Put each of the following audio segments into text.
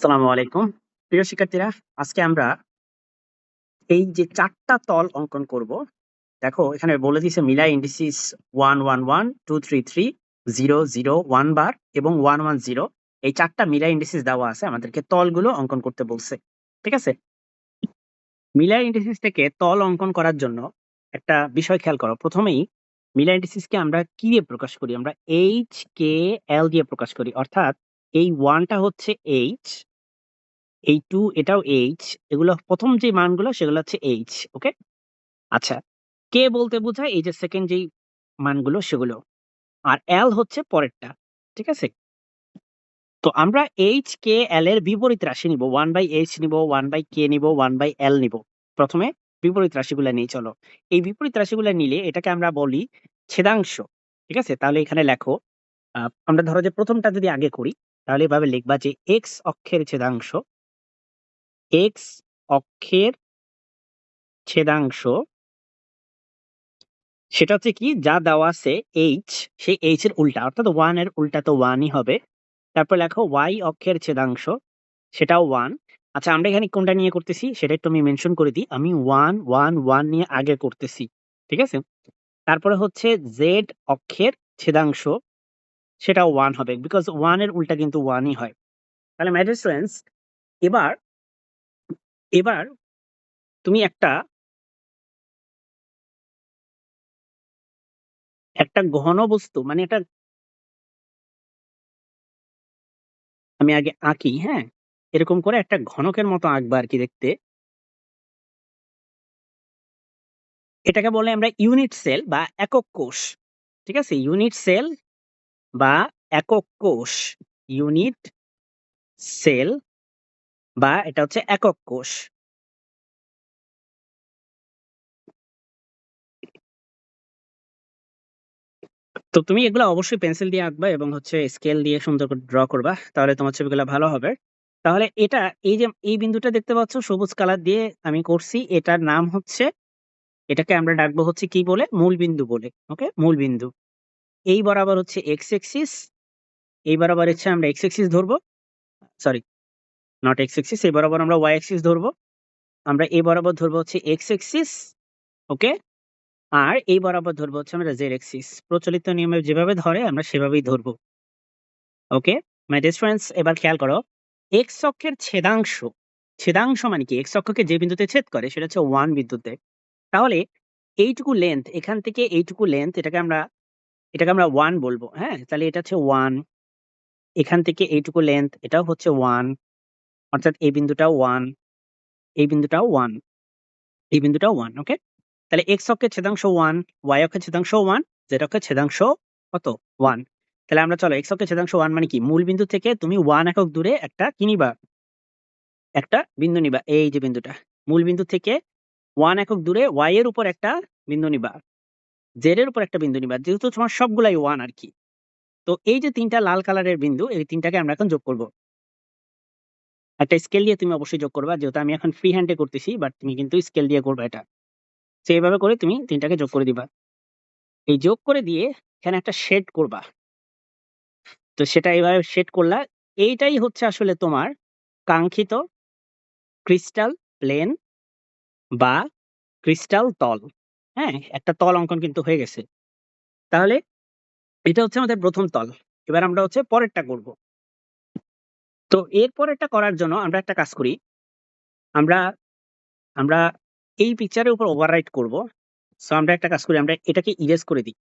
আসসালামু আলাইকুম। প্রিয় শিক্ষার্থীরা, আজকে আমরা এই যে ৪ টা তল অঙ্কন করব। দেখো এখানে বলে দিয়েছে মিলাই ইন্ডিসিস 1, 1, 1, 2, 3, 3, 0, 0, 1 বার এবং 1, 1, 0 এই ৪ টা মিলাই ইন্ডিসিস দেওয়া আছে। আমাদেরকে তলগুলো অঙ্কন করতে বলছে। ঠিক আছে? মিলাই ইন্ডিসিস থেকে তল অঙ্কন করার জন্য একটা বিষয় খেয়াল করো। প্রথমেই মিলাই ইন্ডিসিসকে আমরা কি দিয়ে প্রকাশ করি? আমরা এইচ, কে, এল দিয়ে প্রকাশ করি। অর্থাৎ এই 1 টা হচ্ছে এইচ, এই 2 এটাও এইচ, এগুলো প্রথম যে মানগুলো সেগুলো হচ্ছে এইচ। ওকে? আচ্ছা, কে বলতে বোঝায় এই যে সেকেন্ড যেই মানগুলো সেগুলো। আর এল হচ্ছে পরেরটা। ঠিক আছে? তো আমরা এইচ, কে, এল এর বিপরীত রাশি নিব। 1/h নিব, 1/k নিব, 1/l নিব। প্রথমে বিপরীত রাশিগুলা নেই চলো। এই বিপরীত রাশিগুলা নিলে এটাকে আমরা বলি ছেদাংশ। ঠিক আছে? তাহলে এখানে লেখো আমরা ধরো যে প্রথমটা যদি আগে করি তাহলে এভাবে লিখবা যে এক্স অক্ষের ছেদাংশ, এক্স অক্ষের ছেদাংশ সেটা হচ্ছে কি যা দেওয়া আছে এইচ, সেই এইচ এর উল্টা অর্থাৎ 1 এর উল্টা তো 1 ই হবে। তারপর লেখো y অক্ষের ছেদাংশ সেটাও 1। আচ্ছা আমরা এখানে কোনটা নিয়ে করতেছি সেটা একটু আমি মেনশন করে দিই। আমি 1, 1, 1 নিয়ে আগে করতেছি। ঠিক আছে? তারপরে হচ্ছে z অক্ষের ছেদাংশ সেটাও 1 হবে। বিকজ 1 এর উল্টা কিন্তু 1 ই হয়। তাহলে মাই ডিয়ার স্টুডেন্টস, এবার এবার তুমি একটা একটা ঘন বস্তু মানে এটা আমি আগে আঁকি, হ্যাঁ? এরকম করে একটা ঘনকের মতো আঁকবা আরকি দেখতে। এটাকে বলে আমরা ইউনিট সেল বা একক কোষ। ঠিক আছে? ইউনিট সেল বা একক কোষ। ইউনিট সেল বা এটা হচ্ছে একক কোষ। তো তুমি এগুলা অবশ্যই পেন্সিল দিয়ে আঁকবা এবং হচ্ছে স্কেল দিয়ে সুন্দর করে ড্র করবা। তাহলে তোমার ছবিগুলা ভালো হবে। তাহলে এটা এই যে এই বিন্দুটা দেখতে পাচ্ছ সবুজ কালার দিয়ে আমি করছি। এটার নাম হচ্ছে এটাকে আমরা ডাকবো হচ্ছে কি বলে? মূল বিন্দু বলে। ওকে? মূল বিন্দু। এই বরাবর হচ্ছে এক্স এক্সিস, এই বরাবর হচ্ছে আমরা এক্স এক্সিস ধরবো। সরি, নট এক্স এক্সিস, এই বরাবর আমরা ওয়াই এক্সিস ধরবো। আমরা এই বরাবর ধরবো হচ্ছে এক্স এক্সিস। ওকে? আর এই বরাবর ধরবো হচ্ছে আমরা জেড এক্সিস। প্রচলিত নিয়মে যেভাবে ধরে আমরা সেভাবেই ধরবো। ওকে? মাই ডিয়ার স্টুডেন্টস, এবার খেয়াল করো। এক্স অক্ষের ছেদাংশ, ছেদাংশ মানে কি? এক্স অক্ষকে যে বিন্দুতে ছেদ করে সেটা হচ্ছে 1 বিন্দুতে। তাহলে এইটুকু লেন্থ, এখান থেকে এইটুকু লেন্থ এটাকে আমরা 1 বলবো। হ্যাঁ? তাহলে এটা হচ্ছে 1। এখান থেকে এইটুকু লেন্থ এটাও হচ্ছে 1। অর্থাৎ এই বিন্দুটাও 1, এই বিন্দুটাও 1, এই বিন্দুটাও 1। ওকে? তাহলে এক্স অক্ষের ছেদাংশ 1, ওয়াই অক্ষের ছেদাংশ 1, জেড অক্ষের ছেদাংশ কত? 1। তাহলে আমরা চলো এক্স অক্ষের ছেদাংশ 1 মানে কি? মূল বিন্দু থেকে তুমি 1 একক দূরে একটা কি নিবা? একটা বিন্দু নিবা। এই যে বিন্দুটা। মূল বিন্দু থেকে 1 একক দূরে y এর উপর একটা বিন্দু নিবা। z এর উপর একটা বিন্দু নিবা। যেহেতু তোমার সবগুলাই 1 আরকি। তো এই যে ৩ টা লাল কালারের বিন্দু, এই ৩ টাকে আমরা এখন যোগ করব। একটা স্কেল দিয়ে তুমি অবশ্যই যোগ করবা। যেহেতু আমি এখন ফ্রি হ্যান্ড এ করতেছি, বাট তুমি কিন্তু স্কেল দিয়ে করবা এটা। তো এভাবে করে তুমি ৩ টাকে যোগ করে দিবা। এই যোগ করে দিয়ে এখানে একটা শেড করবা। তো সেটা এভাবে শেড করলা। এইটাই হচ্ছে আসলে তোমার কাঙ্ক্ষিত ক্রিস্টাল প্লেন বা ক্রিস্টাল তল। হ্যাঁ? একটা তল অঙ্কন কিন্তু হয়ে গেছে। তাহলে এটা হচ্ছে আমাদের ১ম তল। এবার আমরা হচ্ছে পরেরটা করব। তো এর পরেরটা করার জন্য আমরা একটা কাজ করি। আমরা আমরা এই পিকচারের উপর ওভাররাইট করব। সো আমরা একটা কাজ করি, আমরা এটাকে ইরেজ করে দিই।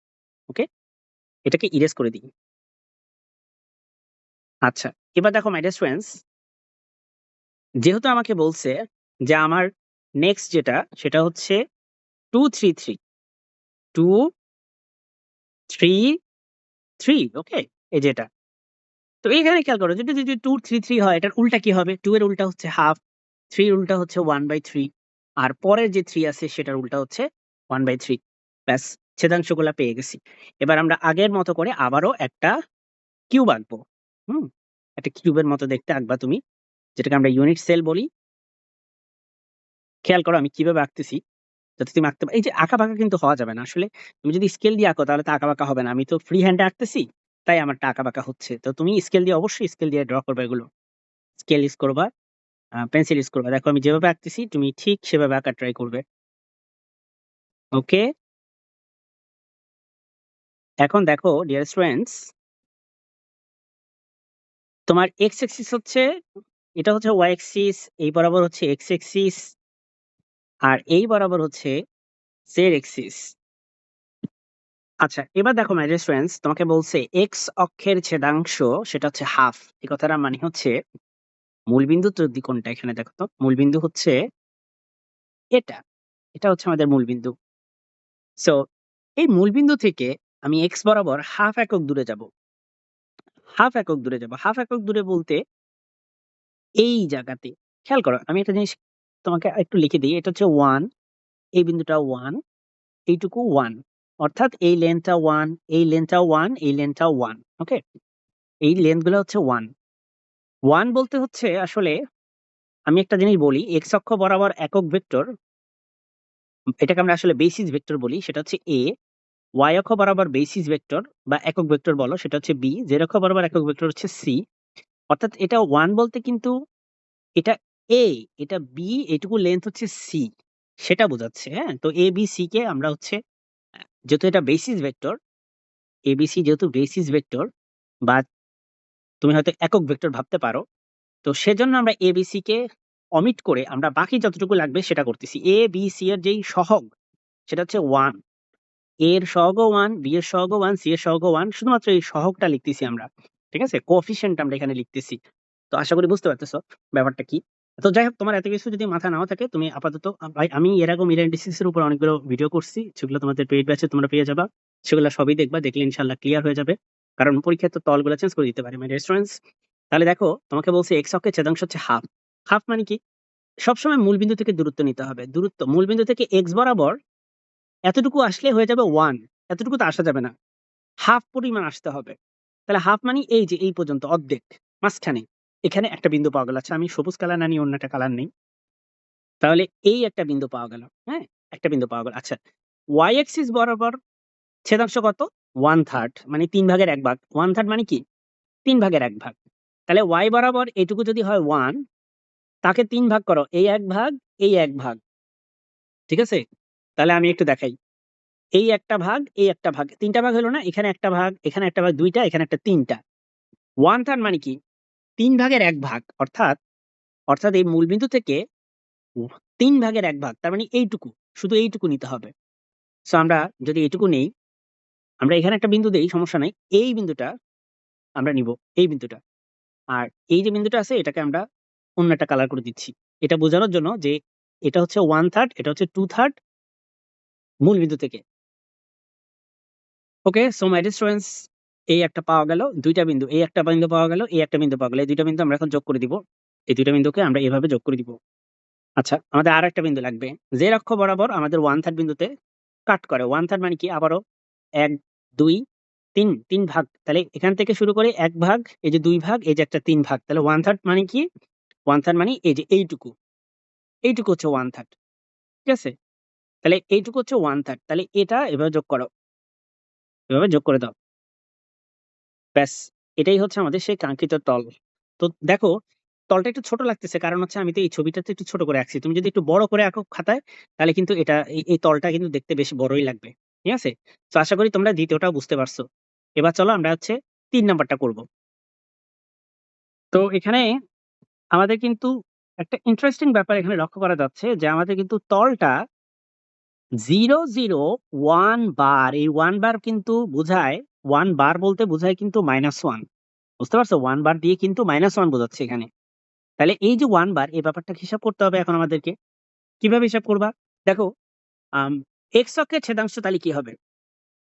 ওকে? এটাকে ইরেজ করে দিই। আচ্ছা, এবার দেখো মাই ডিয়ার স্টুডেন্টস, যেহেতু আমাকে বলছে যে আমার নেক্সট যেটা সেটা হচ্ছে 2, 3, 3, 2, 3, 3। ওকে? এই যে এটা। তো এইখানে খেয়াল করো যদি 2, 3, 3 হয় এটার উল্টা কি হবে? 2 এর উল্টা হচ্ছে হাফ, 3 এর উল্টা হচ্ছে 1/3 আর পরের যে 3 আছে সেটার উল্টা হচ্ছে 1/3। ব্যাস, ছেদাংশগুলা পেয়ে গেছি। এবার আমরা আগের মতো করে আবারও একটা কিউব আঁকবো। হুম? একটা কিউবের মতো দেখতে আঁকবা তুমি, যেটাকে আমরা ইউনিট সেল বলি। খেয়াল করো আমি কিভাবে আঁকতেছি, যাতে তুমি আঁকতে এই যে আঁকা-বাঁকা কিন্তু হওয়া যাবে না। আসলে তুমি যদি স্কেল দিয়ে আঁকো তাহলে তো আঁকা-বাঁকা হবে না। আমি তো ফ্রি হ্যান্ড এ আঁকতেছি, তাই আমারটা আঁকা-বাঁকা হচ্ছে। তো তুমি স্কেল দিয়ে অবশ্যই স্কেল দিয়ে ড্র করবা এগুলো। স্কেল ইউজ করবা, পেন্সিল ইউজ করবা। দেখো আমি যেভাবে আঁকতেছি তুমি ঠিক সেভাবে আঁকার ট্রাই করবে। ওকে, এখন দেখো ডিয়ার স্টুডেন্টস, তোমার এক্স এক্সিস হচ্ছে, এটা হচ্ছে ওয়াই এক্সিস, এই বরাবর হচ্ছে এক্স এক্সিস, আর এই বরাবর হচ্ছে জেড এক্সিস। আচ্ছা, এবার দেখো মাই ডিয়ার স্টুডেন্টস, তোমাকে বলছে এক্স অক্ষের ছেদাংশ সেটা হচ্ছে হাফ। এই কথাটা মানে হচ্ছে মূলবিন্দু যদি কোনটা, এখানে দেখো তো মূলবিন্দু হচ্ছে এটা, এটা হচ্ছে আমাদের মূলবিন্দু। সো এই মূলবিন্দু থেকে আমি এক্স বরাবর হাফ একক দূরে যাব, হাফ একক দূরে যাব। হাফ একক দূরে বলতে এই জায়গাতে খেয়াল করো, আমি একটা জিনিস তোমাকে একটু লিখে দিই। এটা হচ্ছে ওয়ান, এই বিন্দুটা ওয়ান, এইটুকু ওয়ান, অর্থাৎ এই লেন্থটা ওয়ান, এই লেন্থটা ওয়ান, এই লেন্থটা ওয়ান। ওকে, এই লেন্থ গুলো হচ্ছে ওয়ান। ওয়ান বলতে হচ্ছে আসলে, আমি একটা জিনিস বলি, এক্স অক্ষ বরাবর একক ভেক্টর, এটাকে আমরা আসলে বেসিস ভেক্টর বলি, সেটা হচ্ছে এ। ওয়াই অক্ষ বরাবর বেসিস ভেক্টর বা একক ভেক্টর বলো, সেটা হচ্ছে বি। জেড অক্ষ বরাবর একক ভেক্টর হচ্ছে সি। অর্থাৎ এটা ওয়ান বলতে কিন্তু এটা এ, এটা বি, এটুকু লেন্থ হচ্ছে সি, সেটা বোঝাচ্ছে। হ্যাঁ, তো এ বি সি কে আমরা হচ্ছে, যেহেতু এটা basis vector, A B C যেহেতু বেসিস ভেক্টর, বা তুমি হয়তো একক ভেক্টর ভাবতে পারো, তো সেজন্য আমরা A B C K omit করে আমরা বাকি যতটুকু লাগবে সেটা করতেছি। এ বি সি এর যেই সহগ সেটা হচ্ছে ওয়ান, এর সহগও ওয়ান, বি এর সহগও ওয়ান, সি এর সহগও ওয়ান, শুধুমাত্র এই সহগটা লিখতেছি আমরা। ঠিক আছে, কোএফিসিয়েন্ট আমরা এখানে লিখতেছি। তো আশা করি বুঝতে পারতেছো ব্যাপারটা কি। তো যাই হোক, তোমার এত কিছু যদি মাথা নাও থাকে, তুমি আপাতত ভাই, আমি এর আগে মিরর ইন্ডিসিস এর উপর অনেকগুলো ভিডিও করছি, সেগুলো তোমাদের পেইড ব্যাচে তোমরা পেয়ে যাবা। সেগুলো সবই দেখবা, দেখলে ইনশাল্লাহ ক্লিয়ার হয়ে যাবে। কারণ পরীক্ষায় তো তলগুলো চেঞ্জ করে দিতে পারে মাই স্টুডেন্টস। তাহলে দেখো, তোমাকে বলছে এক্স অক্ষের ছেদাংশ হচ্ছে হাফ। হাফ মানে কি? সবসময় মূলবিন্দু থেকে দূরত্ব নিতে হবে। দূরত্ব মূলবিন্দু থেকে এক্স বরাবর এতটুকু আসলে হয়ে যাবে ওয়ান, এতটুকু তো আসা যাবে না, হাফ পরিমাণ আসতে হবে। তাহলে হাফ মানে এই যে এই পর্যন্ত অর্ধেক, মাঝখানে এখানে একটা বিন্দু পাওয়া গেল। আচ্ছা, আমি সবুজ কালার না নিয়ে অন্য একটা কালার নেই। তাহলে এই একটা বিন্দু পাওয়া গেল। হ্যাঁ, একটা বিন্দু পাওয়া গেল। আচ্ছা, ওয়াই এক্সিস বরাবর ছেদাংশ কত? ওয়ান থার্ড, মানে তিন ভাগের এক ভাগ। ওয়ান থার্ড মানে কি? তিন ভাগের এক ভাগ। তাহলে ওয়াই বরাবর এটুকু যদি হয় ওয়ান, তাকে তিন ভাগ করো, এই এক ভাগ, এই এক ভাগ। ঠিক আছে, তাহলে আমি একটু দেখাই। এই একটা ভাগ, এই একটা ভাগ, তিনটা ভাগ হলো না? এখানে একটা ভাগ, এখানে একটা ভাগ, দুইটা, এখানে একটা, তিনটা। ওয়ান থার্ড মানে কি? তিন ভাগের এক ভাগ। অর্থাৎ অর্থাৎ এই মূলবিন্দু থেকে তিন ভাগের এক ভাগ, তার মানে এইটুকু, শুধু এইটুকু নিতে হবে। সো আমরা যদি এইটুকু নেই, আমরা এখানে একটা বিন্দু দেই, সমস্যা নাই। এই বিন্দুটা আমরা নিব, এই বিন্দুটা। আর এই যে বিন্দুটা আছে, এটাকে আমরা অন্য একটা কালার করে দিচ্ছি, এটা বোঝানোর জন্য যে এটা হচ্ছে ওয়ান থার্ড, এটা হচ্ছে টু থার্ড মূল বিন্দু থেকে। ওকে, সো মাই ডিয়ার স্টুডেন্টস, এই একটা পাওয়া গেল, দুইটা বিন্দু, এই একটা বিন্দু পাওয়া গেল, এই একটা বিন্দু পাওয়া গেল। এই দুইটা বিন্দু আমরা এখন যোগ করে দিব, এই দুইটা বিন্দুকে আমরা এভাবে যোগ করে দিব। আচ্ছা, আমাদের আর একটা বিন্দু লাগবে, যে অক্ষ বরাবর আমাদের ওয়ান থার্ড বিন্দুতে কাট করে। ওয়ান থার্ড মানে কি? আবারও এক, দুই, তিন, তিন ভাগ। তাহলে এখান থেকে শুরু করে এক ভাগ, এই যে দুই ভাগ, এই যে একটা তিন ভাগ। তাহলে ওয়ান থার্ড মানে কি? ওয়ান থার্ড মানে এই যে এইটুকু, এইটুকু হচ্ছে ওয়ান থার্ড। ঠিক আছে, তাহলে এইটুকু হচ্ছে ওয়ান থার্ড। তাহলে এটা এভাবে যোগ করো, এভাবে যোগ করে দাও, ব্যাস। এটাই হচ্ছে আমাদের সেই কাঙ্ক্ষিত তল। তো দেখো, তলটা একটু ছোট লাগতেছে, কারণ হচ্ছে আমি তো এই ছবিটাতে একটু ছোট করে আঁকছি। তুমি যদি একটু বড় করে আঁকো খাতায়, তাহলে কিন্তু এটা এই তলটা কিন্তু দেখতে বেশি বড়ই লাগবে। ঠিক আছে, তো আশা করি তোমরা দ্বিতীয়টাও বুঝতে পারছো। এবার চলো আমরা হচ্ছে ৩ নাম্বারটা করব। তো এখানে আমাদের কিন্তু একটা ইন্টারেস্টিং ব্যাপার এখানে লক্ষ্য করা যাচ্ছে, যে আমাদের কিন্তু তলটা 0 0 1 বার, এই 1 বার কিন্তু বোঝায়, 1 বার বলতে বোঝায় কিন্তু -1। বুঝতে পারছো? 1 বার দিয়ে কিন্তু -1 বোঝাচ্ছে এখানে। তাহলে এই যে 1 বার, এই ব্যাপারটা হিসাব করতে হবে এখন আমাদেরকে। কিভাবে হিসাব করবা? দেখো, আম এক্স অক্ষের ছেদাংশ তাহলে কি হবে?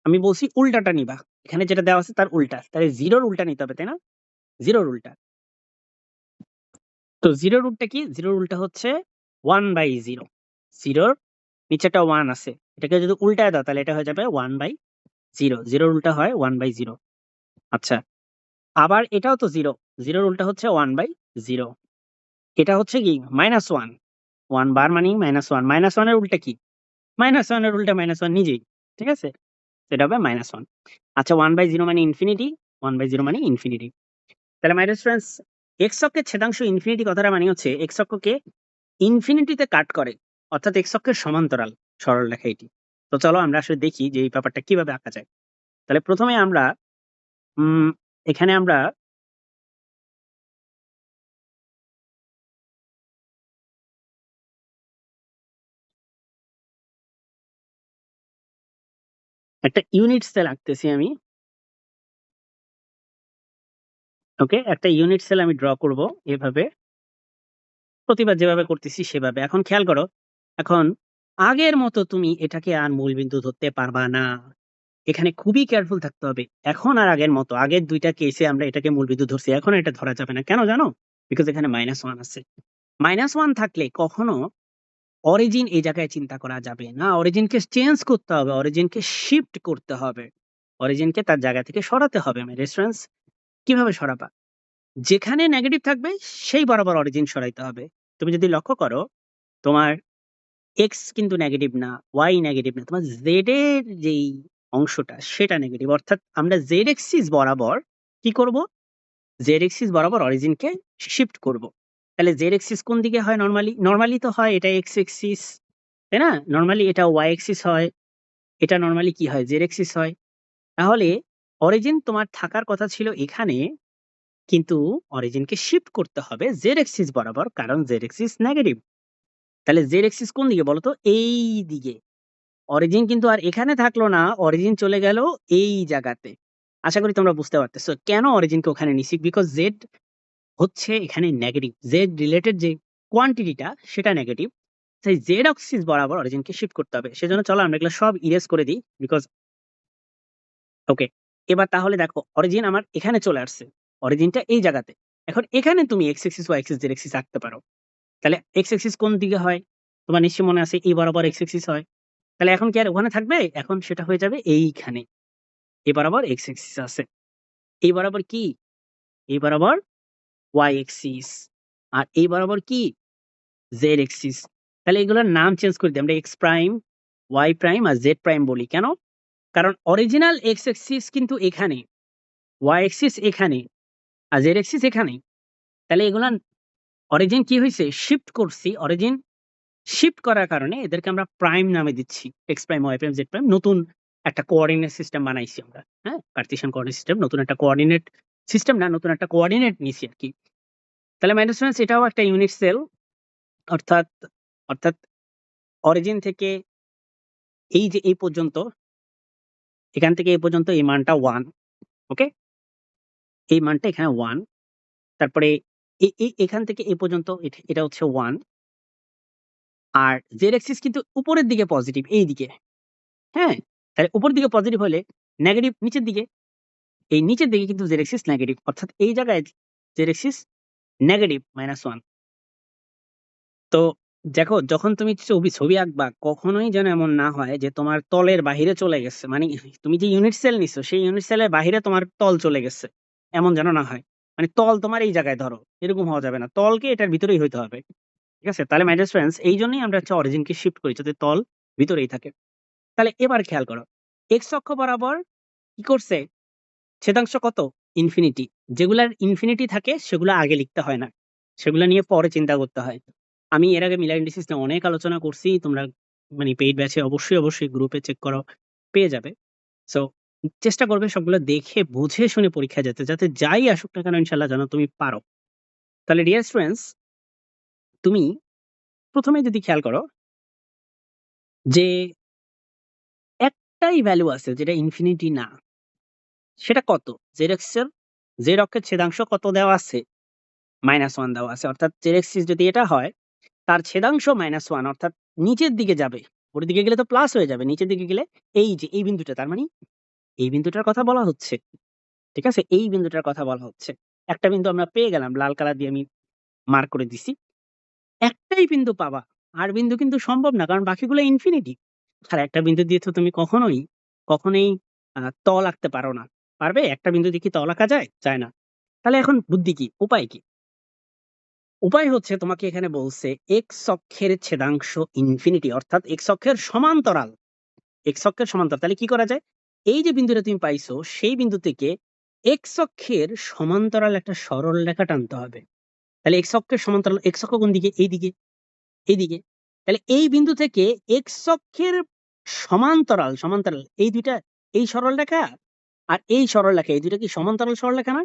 আমি বলছি উল্টাটা নিবা। এখানে যেটা দেওয়া আছে তার উল্টা। তাহলে 0 র উল্টা নিতে হবে, তাই না? 0 র উল্টা। তো 0 র উল্টা কি? 0 র উল্টা হচ্ছে 1/0। 0 র নিচে একটা 1 আছে। এটাকে যদি উল্টায় দাও, তাহলে এটা হয়ে যাবে 1/0। 0 র উল্টা হয় 1/0। আচ্ছা, আবার এটাও তো 0। 0 র উল্টা হচ্ছে 1/0। এটা হচ্ছে কি? -1। 1 বার মানেই -1। -1 এর উল্টা কি? -1 এর উল্টা -1 নিজেই। ঠিক আছে? সেটা হবে -1। আচ্ছা, 1/0 মানে ইনফিনিটি, 1/0 মানে ইনফিনিটি। তাহলে মাই ডিয়ার স্টুডেন্টস, এক্স অক্ষের ছেদাংশ ইনফিনিটি কথাটা মানে হচ্ছে এক্স অক্ষকে ইনফিনিটিতে কাট করে, অর্থাৎ এক্স অক্ষের সমান্তরাল সরল রেখা এটি। তো চলো আমরা আসলে দেখি যে এই ব্যাপারটা কিভাবে আঁকা যায়। তাহলে প্রথমে আমরা এখানে আমরা একটা ইউনিট সেল আঁকতেছি আমি। ওকে, একটা ইউনিট সেল আমি ড্র করব এভাবে, প্রতিবার যেভাবে করতেছি সেভাবে। এখন খেয়াল করো, এখন আগের মতো তুমি এটাকে আর মূলবিন্দু ধরতে পারবা না। এখানে খুবই কেয়ারফুল থাকতে হবে। এখন আর আগের মতো আগের দুইটা কেসে আমরা এটাকে মূলবিন্দু ধরছি, এখন এটা ধরা যাবে না। কেন জানো? বিকজ এখানে -1 আছে। -1 থাকলে কখনো অরিজিন এই জায়গায় চিন্তা করা যাবে না। অরিজিনকে চেঞ্জ করতে হবে, অরিজিনকে শিফট করতে হবে, অরিজিনকে তার জায়গা থেকে সরাতে হবে। আমার রেফারেন্স কিভাবে সরাবা? যেখানে নেগেটিভ থাকবে সেই বরাবর অরিজিন সরাইতে হবে। তুমি যদি লক্ষ্য করো, তোমার এক্স কিন্তু নেগেটিভ না, ওয়াই নেগেটিভ না, তোমার জেড এর যেই অংশটা সেটা নেগেটিভ। অর্থাৎ আমরা জেড এক্সিস বরাবর কি করব? জেড এক্সিস বরাবর অরিজিনকে শিফট করব। তাহলে জেড এক্সিস কোন দিকে হয়? নরমালি নরমালি তো হয় এটা এক্স এক্সিস, তাই না? নরমালি এটা ওয়াই এক্সিস হয়, এটা নরমালি কি হয়? জেড এক্সিস হয়। তাহলে অরিজিন তোমার থাকার কথা ছিল এখানে, কিন্তু অরিজিনকে শিফট করতে হবে জেড এক্সিস বরাবর, কারণ জেড এক্সিস নেগেটিভ। তাহলে জেড এক্সিস কোন দিকে বলতো? এই দিকে। অরিজিন কিন্তু আর এখানে থাকলো না, অরিজিন চলে গেল এই জায়গাতে। আশা করি তোমরা বুঝতে পারতেছো কেন অরিজিনকে ওখানে নিছি। বিকজ জেড হচ্ছে এখানে নেগেটিভ, জেড রিলেটেড যে কোয়ান্টিটিটা সেটা নেগেটিভ। তাই জেড অক্সিস বরাবর অরিজিনকে শিফট করতে হবে। সেজন্য চলো আমরা এগুলো সব ইরেজ করে দিই। বিকজ ওকে, এবার তাহলে দেখো অরিজিন আমার এখানে চলে আসছে, অরিজিনটা এই জায়গাতে। এখন এখানে তুমি X axis Y axis Z axis আঁকতে পারো। তাহলে এক্স এক্সিস কোন দিকে হয়? তোমার নিশ্চয়ই মনে আছে এই বরাবর এক্স এক্সিস হয়। তাহলে এখন কি আর ওখানে থাকবে? এখন সেটা হয়ে যাবে এইখানে। এই বরাবর এক্স এক্সিস আছে, এই বরাবর কি? এই বরাবর ওয়াই এক্সিস, আর এই বরাবর কি? Z axis. তাহলে এগুলোর নাম চেঞ্জ করে দিই, আমরা এক্স প্রাইম, ওয়াই প্রাইম আর জেড প্রাইম বলি। কেন? কারণ অরিজিনাল এক্স এক্সিস কিন্তু এখানে, ওয়াই এক্সিস এখানে, আর জেড এক্সিস এখানে। তাহলে এগুলা অরিজিন কি হয়েছে? শিফট করছি। অরিজিন শিফট করার কারণে এদেরকে আমরা প্রাইম নামে দিচ্ছি। X prime, Y prime, Z prime. নতুন একটা কোঅর্ডিনেট সিস্টেম বানাইছি আমরা। হ্যাঁ, কার্টেসিয়ান কোঅর্ডিনেট সিস্টেম, নতুন একটা কোঅর্ডিনেট সিস্টেম না, নতুন একটা কোঅর্ডিনেট নিছি আরকি। তাহলে মাই ডিয়ার স্টুডেন্টস, এটাও একটা ইউনিট সেল। অর্থাৎ অর্থাৎ অরিজিন থেকে এই যে এই পর্যন্ত, এখান থেকে এই পর্যন্ত এই মানটা 1। ওকে? এই মানটা এখানে 1। তারপরে এখান থেকে এই পর্যন্ত এটা হচ্ছে 1। আর জেড এক্সিস কিন্তু উপরের দিকে পজিটিভ, এই দিকে। হ্যাঁ? তাহলে উপরের দিকে পজিটিভ হলে নেগেটিভ নিচের দিকে। এই নিচের দিকে কিন্তু জেড এক্সিস নেগেটিভ। অর্থাৎ এই জায়গায় জেড এক্সিস নেগেটিভ -1। তো দেখো, যখন তুমি ছবি আঁকবা কখনোই যেন এমন না হয় যে তোমার তলের বাহিরে চলে গেছে। মানে তুমি যে ইউনিট সেল নিছো সেই ইউনিট সেলের বাহিরে তোমার তল চলে গেছে। এমন যেন না হয়। মানে তল তোমার এই জায়গায় ধরো, এরকম হওয়া যাবে না। তলকে এটার ভিতরেই হইতে হবে। ঠিক আছে? তাহলে মাই ডিয়ার ফ্রেন্ডস, এইজন্যই আমরা হচ্ছে অরিজিনকে শিফট করি যাতে তল ভিতরেই থাকে। তাহলে এবার খেয়াল করো, এক্স অক্ষ বরাবর কি করছে? ছেদাংশ কত? ইনফিনিটি। যেগুলার ইনফিনিটি থাকে সেগুলো আগে লিখতে হয় না, সেগুলো নিয়ে পরে চিন্তা করতে হয়। আমি এর আগে মিলার ইন্ডিসিস নিয়ে অনেক আলোচনা করছি। তোমরা মানে পেইড ব্যাচে অবশ্যই গ্রুপে চেক করো, পেয়ে যাবে। সো চেষ্টা করবে সবগুলো দেখে বুঝে শুনে পরীক্ষায় যেতে, যাতে যাই আসুক না কেন ইনশাল্লাহ যেন তুমি পারো। তাহলে ডিয়ার স্টুডেন্টস, তুমি প্রথমে যদি খেয়াল করো যে একটাই ভ্যালু আছে যেটা ইনফিনিটি না, সেটা কত? জেড এক্সের জেড অক্ষের ছেদাংশ কত দেওয়া আছে? -1 দেওয়া আছে। অর্থাৎ জেড এক্সিস যদি এটা হয়, তার ছেদাংশ -1, অর্থাৎ নিচের দিকে যাবে। উপরের দিকে গেলে তো প্লাস হয়ে যাবে, নিচের দিকে গেলে এই যে এই বিন্দুটা, তার মানে এই বিন্দুটার কথা বলা হচ্ছে। ঠিক আছে? এই বিন্দুটার কথা বলা হচ্ছে। একটা বিন্দু আমরা পেয়ে গেলাম, লাল কালার দিয়ে আমি মার্ক করে দিছি। একটাই বিন্দু পাবা, আর বিন্দু কিন্তু সম্ভব না, কারণ বাকিগুলো ইনফিনিটি। আর একটা বিন্দু দিয়ে তো তুমি কখনোই তল আঁকতে পারো না। পারবে? একটা বিন্দু দিয়ে কি তল আঁকা যায়? যায় না। তাহলে এখন বুদ্ধি কি? উপায় কি? উপায় হচ্ছে, তোমাকে এখানে বলছে এক্স অক্ষের ছেদাংশ ইনফিনিটি, অর্থাৎ এক্স অক্ষের সমান্তরাল। এক্স অক্ষের সমান্তরাল। তাহলে কি করা যায়? এই যে বিন্দুটা তুমি পাইছো সেই বিন্দু থেকে এক্স অক্ষের সমান্তরাল একটা সরল রেখা টানতে হবে। তাহলে এক্স অক্ষের সমান্তরাল, এক্স অক্ষ কোন দিকে? এইদিকে, এইদিকে। তাহলে এই বিন্দু থেকে এক্স অক্ষের সমান্তরাল, সমান্তরাল এই দুইটা, এই সরল রেখা আর এই সরল রেখা, এই দুইটা কি সমান্তরাল সরল রেখা না?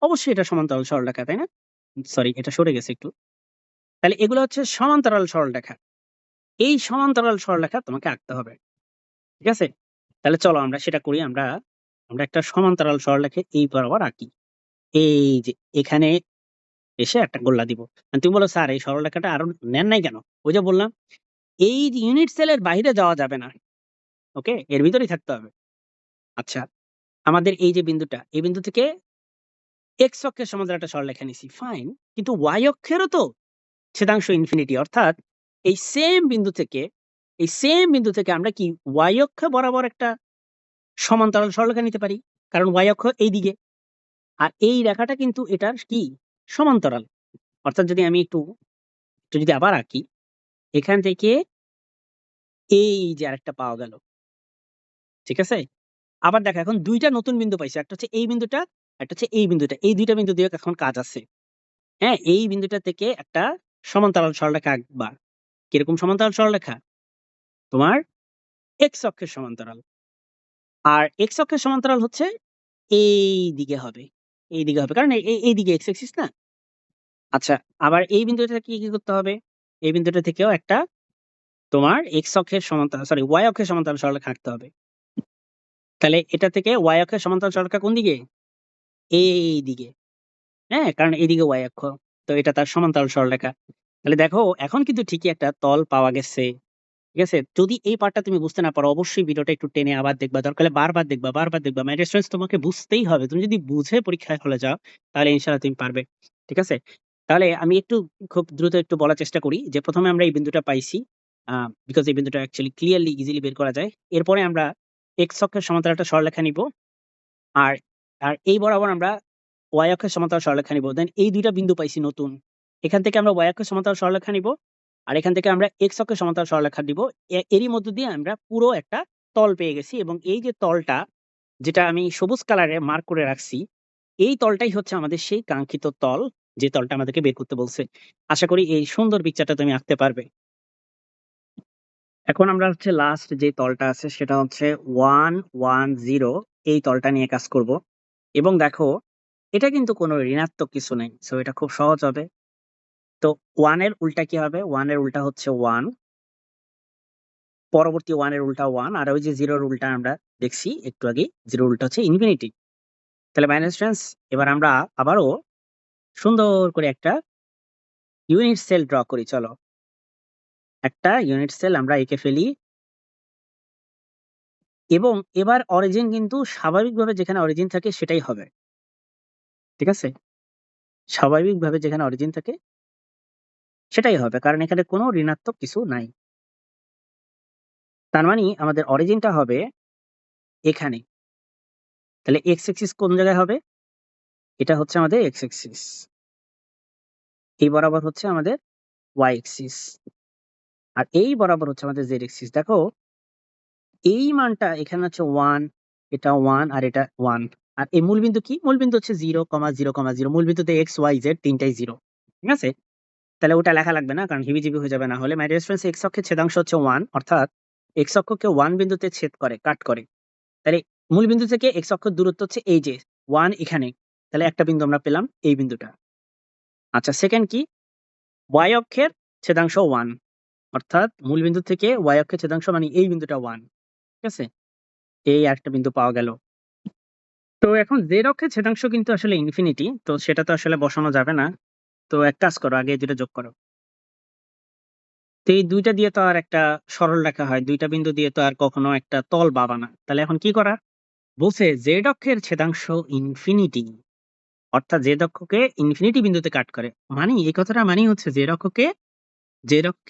অবশ্যই এটা সমান্তরাল সরল রেখা, তাই না? সরি, এটা সরে গেছে একটু। তাহলে এগুলো হচ্ছে সমান্তরাল সরল রেখা। এই সমান্তরাল সরল রেখা তোমাকে আঁকতে হবে, ঠিক আছে? তাহলে চলো আমরা সেটা করি। আমরা আমরা একটা সমান্তরাল সরল রেখা এই বরাবর আঁকি। এই যে এখানে এসে একটা গোল্লা দিব। তুমি বলো স্যার এই সরল রেখাটা আরো নেন নাই কেন? ওই যে বললাম এই ইউনিট সেলের বাইরে যাওয়া যাবে না, ওকে, এর ভিতরেই থাকতে হবে। আচ্ছা, আমাদের এই যে বিন্দুটা, এই বিন্দু থেকে এক্স অক্ষের সমান্তরাল একটা সরলরেখা নিছি, ফাইন। কিন্তু ওয়াই অক্ষেরও তো ছেদাংশ ইনফিনিটি, অর্থাৎ এই সেম বিন্দু থেকে, এই সেম বিন্দু থেকে আমরা কি ওয়াই অক্ষ বরাবর একটা সমান্তরাল সরলরেখা নিতে পারি, কারণ ওয়াই অক্ষ এই দিকে আর এই রেখাটা কিন্তু এটার কি সমান্তরাল। অর্থাৎ যদি আমি একটু একটু যদি আবার আঁকি, এখান থেকে এই যে আরেকটা পাওয়া গেল, ঠিক আছে? আবার দেখো এখন দুইটা নতুন বিন্দু পাইছি, একটা হচ্ছে এই বিন্দুটা, একটা হচ্ছে এই বিন্দুটা। এই দুইটা বিন্দু দিয়ে এখন কাজ আছে। হ্যাঁ, এই বিন্দুটা থেকে একটা সমান্তরাল সরলরেখা আঁকবা। কিরকম সমান্তরাল সরলরেখা? তোমার এক্স অক্ষের সমান্তরাল। আর এক্স অক্ষের সমান্তরাল হচ্ছে এই দিকে হবে, এই দিকে হবে, কারণ এই দিকে এক্স অ্যাক্সিস না। আচ্ছা, আবার এই বিন্দুটা কি কি করতে হবে? এই বিন্দুটা থেকেও একটা তোমার এক্স অক্ষের সমান্তরাল, সরি ওয়াই অক্ষের সমান্তরাল সরলরেখা আঁকতে হবে। তাহলে এটা থেকে ওয়াই অক্ষের সমান্তরাল সরলরেখা কোন দিকে? এই দিকে। হ্যাঁ, কারণ এইদিকে ওয়াই অক্ষ, তো এটা তার সমান্তরাল সরলরেখা। তাহলে দেখো এখন কিন্তু ঠিকই একটা তল পাওয়া গেছে, ঠিক আছে? যদি এই পার্টটা তুমি বুঝতে না পারো, অবশ্যই ভিডিওটা একটু টেনে আবার দেখবা, দরকার হলে বারবার দেখবা, বারবার দেখবা। মাই ডিয়ার স্টুডেন্টস, তোমাকে বুঝতেই হবে। তুমি যদি বুঝে পরীক্ষায় হলে যাও তাহলে ইনশাআল্লাহ তুমি পারবে, ঠিক আছে? তাহলে আমি একটু খুব দ্রুত একটু বলার চেষ্টা করি যে প্রথমে আমরা এই বিন্দুটা পাইছি, বিকজ এই বিন্দুটা অ্যাকচুয়ালি ক্লিয়ারলি ইজিলি বের করা যায়। এরপরে আমরা এক্স অক্ষের সমান্তরাল একটা সরলরেখা নিব, আর আর এই বরাবর আমরা ওয়াই অক্ষের সমান্তরাল সরলরেখা নিব। দেন এই দুইটা বিন্দু পাইছি নতুন, এখান থেকে আমরা ওয়াই অক্ষের সমান্তরাল সরলরেখা নিব, আর এখান থেকে আমরা এক্স অক্ষের সমান্তরাল সরলরেখা দিব। এরই মধ্য দিয়ে আমরা পুরো একটা তল পেয়ে গেছি, এবং এই যে তলটা, যেটা আমি সবুজ কালারে মার্ক করে রাখছি, এই তলটাই হচ্ছে আমাদের সেই কাঙ্ক্ষিত তল, যে তলটা আমাদেরকে বের করতে বলছে। আশা করি এই সুন্দর পিকচারটা তুমি আঁকতে পারবে। এখন আমরা হচ্ছে লাস্ট যে তলটা আছে সেটা হচ্ছে 110, এই তলটা নিয়ে কাজ করব। এবং দেখো এটা কিন্তু কোনো ঋণাত্মক কিছু নেই, সো এটা খুব সহজ হবে। তো 1 এর উল্টা কি হবে? 1 এর উল্টা হচ্ছে 1, পরবর্তী 1 এর উল্টা 1, আর ওই যে 0 এর উল্টা আমরা দেখছি একটু আগে, 0 এর উল্টা হচ্ছে ইনফিনিটি। তাহলে মাইনাস ফ্রেন্ডস, এবার আমরা আবারও সুন্দর করে একটা ইউনিট সেল ড্র করি। চলো একটা ইউনিট সেল আমরা এঁকে ফেলি, এবং এবার অরিজিন কিন্তু স্বাভাবিকভাবে যেখানে অরিজিন থাকে সেটাই হবে, ঠিক আছে? স্বাভাবিকভাবে যেখানে অরিজিন থাকে সেটাই হবে, কারণ এখানে কোনো ঋণাত্মক কিছু নাই। তার মানে আমাদের অরিজিনটা হবে এখানে। তাহলে এক্স অ্যাক্সিস কোন জায়গায় হবে? এটা হচ্ছে আমাদের এক্স অ্যাক্সিস, এই বরাবর হচ্ছে আমাদের ওয়াই অ্যাক্সিস, আর এই বরাবর হচ্ছে আমাদের জেড অ্যাক্সিস। দেখো এই মানটা এখানে হচ্ছে 1, এটা 1 আর এটা 1। আর এই মূলবিন্দু কি? মূলবিন্দু হচ্ছে 0,0,0। মূলবিন্দুতে এক্স ওয়াই জেড তিনটাই 0, ঠিক আছে? তাহলে ওটা লেখা লাগবে না, কারণ হিবিজিবি হয়ে যাবে না হলে। মাই ডিয়ার স্টুডেন্টস, এক্স অক্ষের ছেদাংশ হচ্ছে 1, অর্থাৎ এক্স অক্ষকে 1 বিন্দুতে ছেদ করে, কাট করে। তাহলে মূল বিন্দু থেকে এক্স অক্ষের দূরত্ব হচ্ছে এই যে 1 এখানে। তাহলে একটা বিন্দু আমরা পেলাম, এই বিন্দুটা। আচ্ছা, সেকেন্ড কি? ওয়াই অক্ষের ছেদাংশ 1, অর্থাৎ মূল বিন্দু থেকে ওয়াই অক্ষের ছেদাংশ মানে এই বিন্দুটা 1, ঠিক আছে? এই একটা বিন্দু পাওয়া গেল। তো এখন জেড অক্ষের ছেদাংশ কিন্তু আসলে ইনফিনিটি, তো সেটা তো আসলে বসানো যাবে না। তো এক কাজ করো, আগে এই দুটো যোগ করো। তো এই দুইটা দিয়ে তো আর একটা সরল রেখা হয়, দুইটা বিন্দু দিয়ে তো আর কখনো একটা তল পাবা না। তাহলে এখন কি করা? বলছে জেড অক্ষের ছেদাংশ ইনফিনিটি, অর্থাৎ জেড অক্ষকে ইনফিনিটি বিন্দুতে কাট করে। মানে এই কথাটা মানেই হচ্ছে জেড অক্ষকে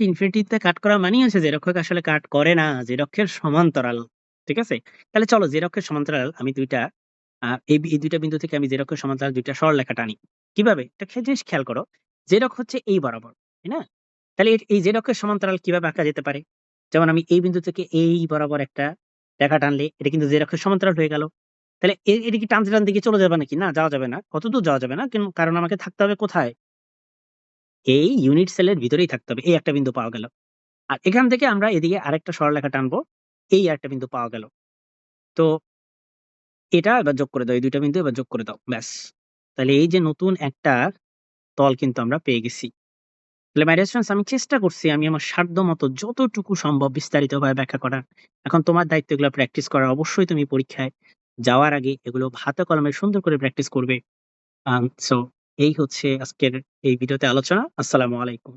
ইনফিনিটিতে কাট করা মানেই হচ্ছে জেড অক্ষকে আসলে কাট করে না, জেড অক্ষের সমান্তরাল, ঠিক আছে? তাহলে চলো জেড অক্ষের সমান্তরাল আমি দুইটা, এই দুইটা বিন্দু থেকে আমি জেড অক্ষের সমান্তরাল দুইটা সরলরেখা টানি। কিভাবে? একটা জিনিস খেয়াল করো, জেড অক্ষ হচ্ছে এই বরাবর, তাই না? তাহলে এই জেড অক্ষের সমান্তরাল কিভাবে আঁকা যেতে পারে? যেমন আমি এই বিন্দু থেকে এই বরাবর একটা রেখা টানলে এটা কিন্তু জেড অক্ষের সমান্তরাল হয়ে গেল। তাহলে এটা কি টানতে টানতে কি চলে যাবে নাকি? না, যাওয়া যাবে না। কতদূর যাওয়া যাবে না। কারণ আমাকে থাকতে হবে কোথায়? এই ইউনিট সেলের ভিতরেই থাকতে হবে। এই একটা বিন্দু পাওয়া গেল। আর এখান থেকে আমরা এদিকে আরেকটা সরলরেখা টানবো। এই আরেকটা বিন্দু পাওয়া গেল। তো এটা এবার যোগ করে দাও। এই ২ টা বিন্দু এবার যোগ করে দাও। ব্যাস। তাহলে এই যে নতুন একটা তল কিন্তু আমরা পেয়ে গেছি। তাহলে মাই ডিয়ার স্টুডেন্টস, আমি চেষ্টা করছি আমি আমার সাধ্যমত যতটুকু সম্ভব বিস্তারিতভাবে ব্যাখ্যা করার। এখন তোমার দায়িত্ব এগুলো প্র্যাকটিস করা। অবশ্যই তুমি পরীক্ষায় যাওয়ার আগে এগুলো হাতে কলমে সুন্দর করে প্র্যাকটিস করবে। সো এই হচ্ছে আজকের এই ভিডিওতে আলোচনা। আসসালামু আলাইকুম।